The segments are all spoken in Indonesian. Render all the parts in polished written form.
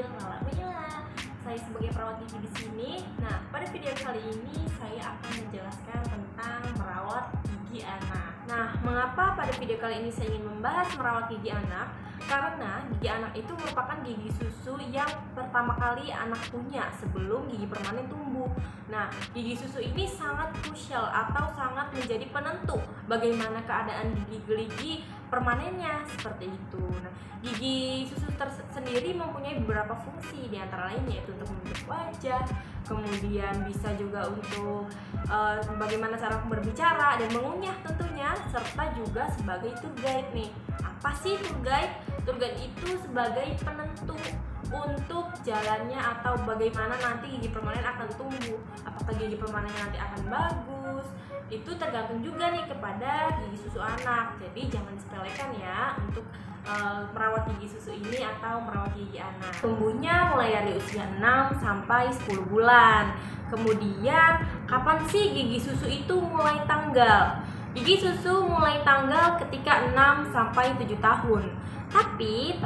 panggil Lala Mila. Saya sebagai perawat gigi di sini. Nah, pada video kali ini saya akan menjelaskan tentang merawat gigi anak. Nah, mengapa pada video kali ini saya ingin membahas merawat gigi anak? Karena gigi anak itu merupakan gigi susu yang pertama kali anak punya sebelum gigi permanen tumbuh. Nah, gigi susu ini sangat krusial atau sangat menjadi penentu bagaimana keadaan gigi permanennya, seperti itu. Nah, gigi susu sendiri mempunyai beberapa fungsi, di antara lain yaitu untuk membentuk wajah, kemudian bisa juga untuk bagaimana cara berbicara dan mengunyah tentunya, serta juga sebagai tour guide nih. Apa sih tour guide? Tour guide itu sebagai penentu untuk jalannya atau bagaimana nanti gigi permanen akan tumbuh. Apakah gigi permanennya nanti akan bagus? Itu tergantung juga nih kepada gigi susu anak. Jadi jangan disepelekan ya untuk merawat gigi susu ini atau merawat gigi anak. Tumbuhnya mulai dari usia 6 sampai 10 bulan. Kemudian kapan sih gigi susu itu mulai tanggal? Gigi susu mulai tanggal ketika 6 sampai 7 tahun. Tapi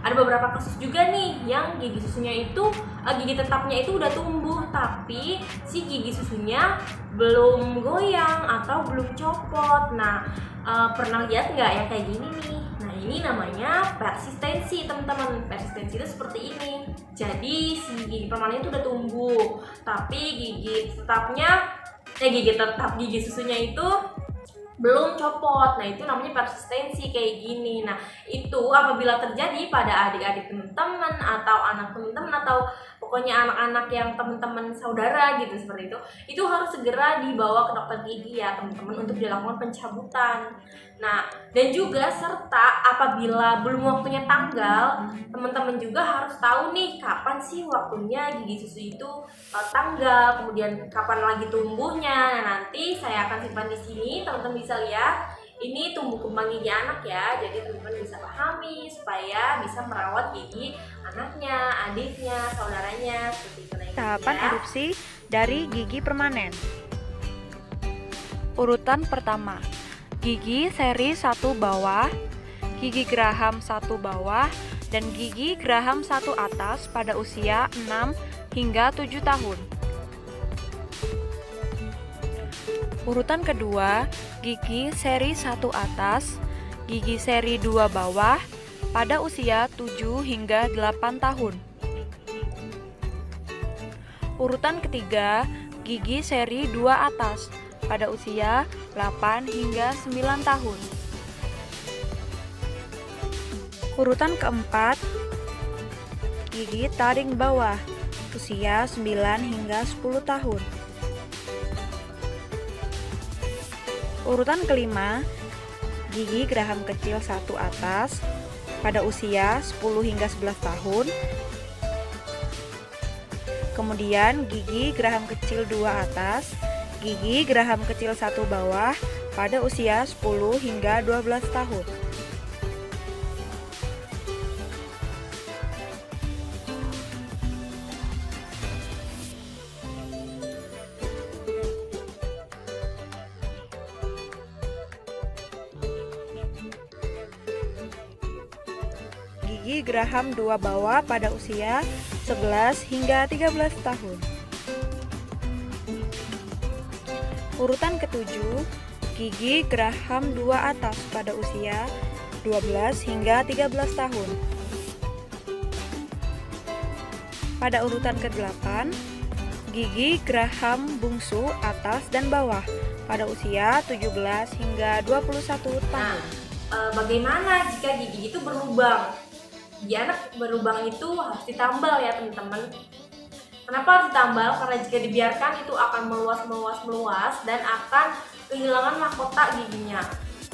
ada beberapa kasus juga nih yang gigi susunya itu gigi tetapnya itu udah tumbuh, tapi si gigi susunya belum goyang atau belum copot. Nah, pernah lihat nggak yang kayak gini nih? Nah, ini namanya persistensi, teman-teman. Persistensi itu seperti ini. Jadi si gigi permanen itu udah tumbuh, tapi gigi susunya itu belum copot. Nah, itu namanya persistensi kayak gini. Nah, itu apabila terjadi pada adik-adik teman-teman atau anak teman-teman atau pokoknya anak-anak yang teman-teman saudara gitu seperti itu harus segera dibawa ke dokter gigi ya teman-teman untuk dilakukan pencabutan. Nah, dan juga serta apabila belum waktunya tanggal, teman-teman juga harus tahu nih kapan sih waktunya gigi susu itu tanggal, kemudian kapan lagi tumbuhnya. Nah, nanti saya akan simpan di sini, teman-teman bisa lihat. Ini tumbuh kembang gigi anak ya, jadi teman-teman bisa pahami supaya bisa merawat gigi anaknya, adiknya, saudaranya seperti itu. Tahapan erupsi dari gigi permanen. Urutan pertama, gigi seri 1 bawah, gigi geraham 1 bawah, dan gigi geraham 1 atas pada usia 6 hingga 7 tahun. Urutan kedua, gigi seri 1 atas, gigi seri 2 bawah pada usia 7 hingga 8 tahun. Urutan ketiga, gigi seri 2 atas pada usia 8 hingga 9 tahun. Urutan keempat, gigi taring bawah usia 9 hingga 10 tahun. Urutan kelima, gigi geraham kecil 1 atas pada usia 10 hingga 11 tahun. Kemudian gigi geraham kecil 2 atas, gigi geraham kecil 1 bawah pada usia 10 hingga 12 tahun. Gigi geraham 2 bawah pada usia 11 hingga 13 tahun. Urutan ketujuh, gigi geraham 2 atas pada usia 12 hingga 13 tahun. Pada urutan ke-8, gigi geraham bungsu atas dan bawah pada usia 17 hingga 21 tahun. Bagaimana jika gigi itu berlubang? Gigi anak berlubang itu harus ditambal ya teman-teman. Kenapa harus ditambal? Karena jika dibiarkan itu akan meluas dan akan kehilangan mahkota giginya.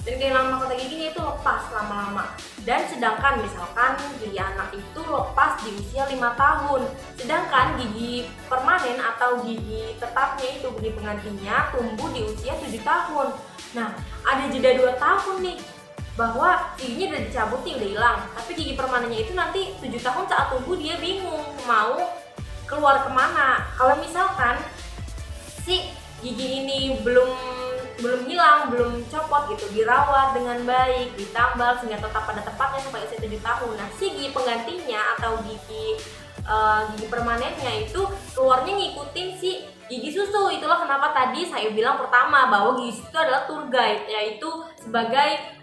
Dan kehilangan mahkota giginya itu lepas lama-lama. Dan sedangkan misalkan gigi anak itu lepas di usia 5 tahun. Sedangkan gigi permanen atau gigi tetapnya itu gigi penggantinya tumbuh di usia 7 tahun. Nah, ada jeda 2 tahun nih, bahwa giginya udah dicabut nih, udah hilang, tapi gigi permanennya itu nanti 7 tahun saat tumbuh dia bingung mau keluar kemana. Kalau misalkan si gigi ini belum belum hilang, belum copot gitu, dirawat dengan baik, ditambal sehingga tetap pada tempatnya sampai usia 7 tahun. Nah, si gigi penggantinya atau gigi permanennya itu keluarnya ngikutin si gigi susu. Itulah kenapa tadi saya bilang pertama bahwa gigi susu adalah tour guide, yaitu sebagai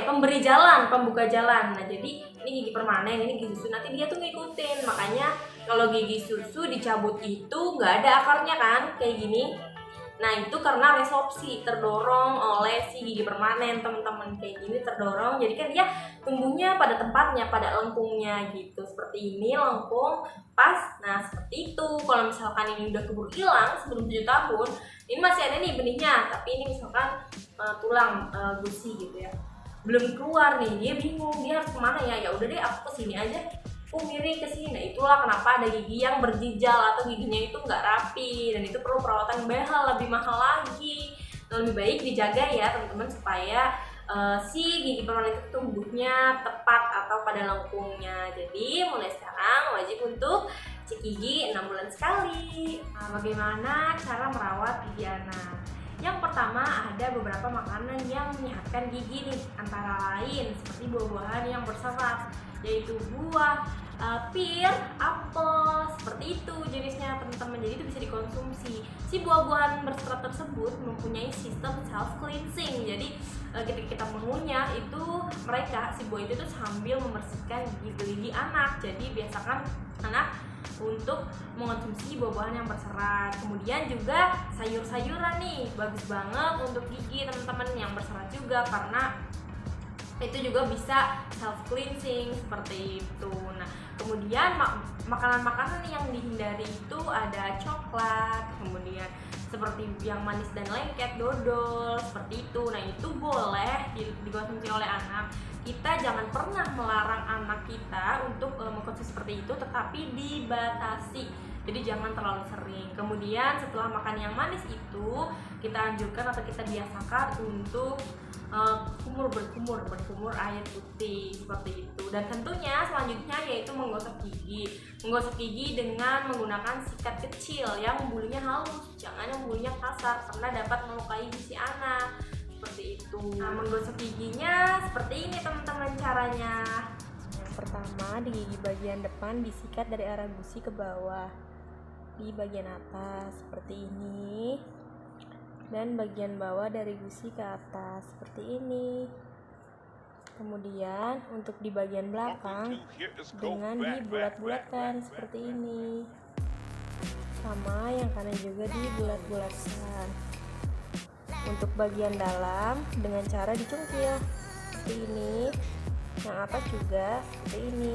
pemberi jalan, pembuka jalan. Nah, jadi ini gigi permanen, ini gigi susu, nanti dia tuh ngikutin. Makanya kalau gigi susu dicabut itu nggak ada akarnya kan, kayak gini. Nah, itu karena resorpsi, terdorong oleh si gigi permanen, teman-teman, kayak gini terdorong. Jadi kan dia tumbuhnya pada tempatnya, pada lengkungnya gitu. Seperti ini lengkung pas. Nah, seperti itu. Kalau misalkan ini udah keburu hilang sebelum 7 tahun, ini masih ada nih benihnya, tapi ini misalkan tulang gusi gitu ya. Belum keluar nih, dia bingung, dia harus kemana ya? Ya udah deh, aku kesini aja. Miring ke sini. Nah, itulah kenapa ada gigi yang berjijal atau giginya itu nggak rapi, dan itu perlu perawatan behal lebih mahal lagi. Nah, lebih baik dijaga ya teman-teman, supaya si gigi permanen itu tumbuhnya tepat atau pada lengkungnya. Jadi mulai sekarang wajib untuk cek gigi 6 bulan sekali. Nah, bagaimana cara merawat gigi anak? Yang pertama, ada beberapa makanan yang menyehatkan gigi nih, antara lain seperti buah-buahan yang berserat, yaitu buah, pir, apel, seperti itu jenisnya teman-teman. Jadi itu bisa dikonsumsi. Si buah-buahan berserat tersebut mempunyai sistem self cleansing. Jadi ketika kita mengunyah itu, si buah itu tuh sambil membersihkan gigi anak. Jadi biasakan anak untuk mengonsumsi buah-buahan yang berserat. Kemudian juga sayur-sayuran nih, bagus banget untuk gigi teman-teman, yang berserat juga, karena itu juga bisa self cleansing seperti itu. Nah, kemudian makanan-makanan yang dihindari itu ada coklat, kemudian seperti yang manis dan lengket, dodol, seperti itu. Nah, itu boleh dikonsumsi oleh anak. Kita jangan pernah melarang anak kita untuk mengkonsumsi seperti itu, tetapi dibatasi. Jadi jangan terlalu sering. Kemudian setelah makan yang manis itu, kita anjurkan atau kita biasakan untuk berkumur air putih seperti itu. Dan tentunya selanjutnya yaitu menggosok gigi dengan menggunakan sikat kecil yang bulunya halus, jangan yang bulunya kasar karena dapat melukai gigi anak seperti itu. Nah, menggosok giginya seperti ini teman-teman caranya. Yang pertama, di gigi bagian depan disikat dari arah gusi ke bawah, di bagian atas seperti ini, dan bagian bawah dari gusi ke atas seperti ini. Kemudian untuk di bagian belakang dengan dibulat-bulatkan seperti ini, sama yang kanan juga dibulat-bulatkan. Untuk bagian dalam dengan cara dicungkil seperti ini, yang atas juga seperti ini.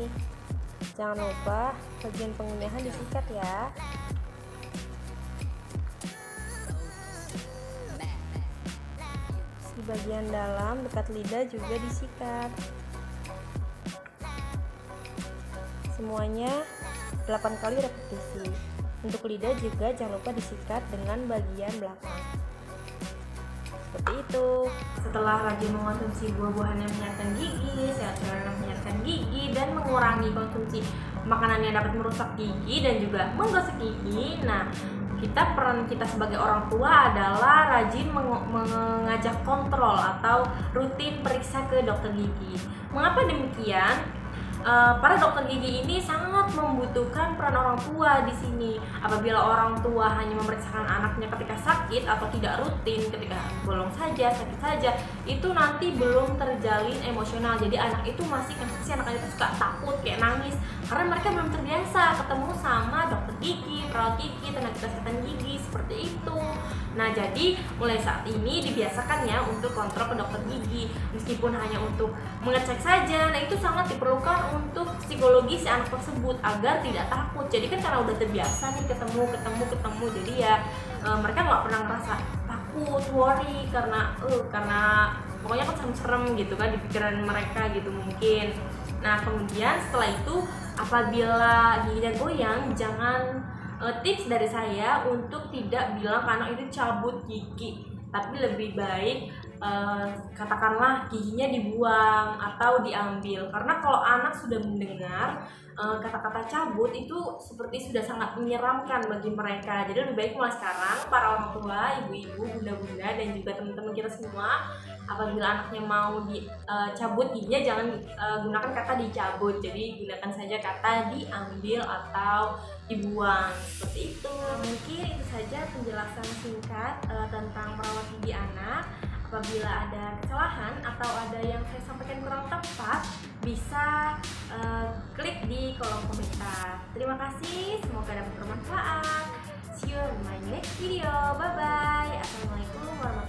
Jangan lupa bagian pengunyahan disikat ya. Di bagian dalam dekat lidah juga disikat. Semuanya 8 kali repetisi. Untuk lidah juga jangan lupa disikat dengan bagian belakang. Seperti itu. Setelah rajin mengonsumsi buah-buahan yang menyehatkan gigi, sayur-sayuran yang menyehatkan gigi, dan mengurangi konsumsi makanan yang dapat merusak gigi dan juga menggosok gigi, nah, peran kita sebagai orang tua adalah rajin mengajak kontrol atau rutin periksa ke dokter gigi. Mengapa demikian? Para dokter gigi ini sangat membutuhkan peran orang tua di sini. Apabila orang tua hanya memeriksakan anaknya ketika sakit atau tidak rutin, ketika bolong saja, sakit saja, itu nanti belum terjalin emosional. Jadi anak itu masih anak itu suka takut, kayak nangis, karena mereka belum terbiasa ketemu sama dokter gigi, perawat gigi, tenaga kesehatan gigi seperti itu. Nah, jadi mulai saat ini dibiasakan ya untuk kontrol ke dokter gigi, meskipun hanya untuk mengecek saja. Nah, itu sangat diperlukan untuk psikologi si anak tersebut agar tidak takut. Jadi kan karena udah terbiasa nih ketemu, jadi ya mereka nggak pernah ngerasa takut, worry karena pokoknya kan serem-serem gitu kan di pikiran mereka gitu mungkin. Nah, kemudian setelah itu apabila giginya goyang, jangan tips dari saya untuk tidak bilang ke anak itu cabut gigi, tapi lebih baik katakanlah giginya dibuang atau diambil. Karena kalau anak sudah mendengar kata-kata cabut itu seperti sudah sangat menyeramkan bagi mereka. Jadi lebih baik mulai sekarang para orang tua, ibu-ibu, bunda-bunda dan juga teman-teman kita semua, apabila anaknya mau dicabut giginya jangan gunakan kata dicabut. Jadi gunakan saja kata diambil atau dibuang, seperti itu. Mungkin itu saja penjelasan singkat tentang merawat gigi anak. Apabila ada kesalahan atau ada yang saya sampaikan kurang tepat, bisa klik di kolom komentar. Terima kasih, semoga dapat bermanfaat. See you in my next video. Bye bye. Assalamualaikum warahmatullahi wabarakatuh.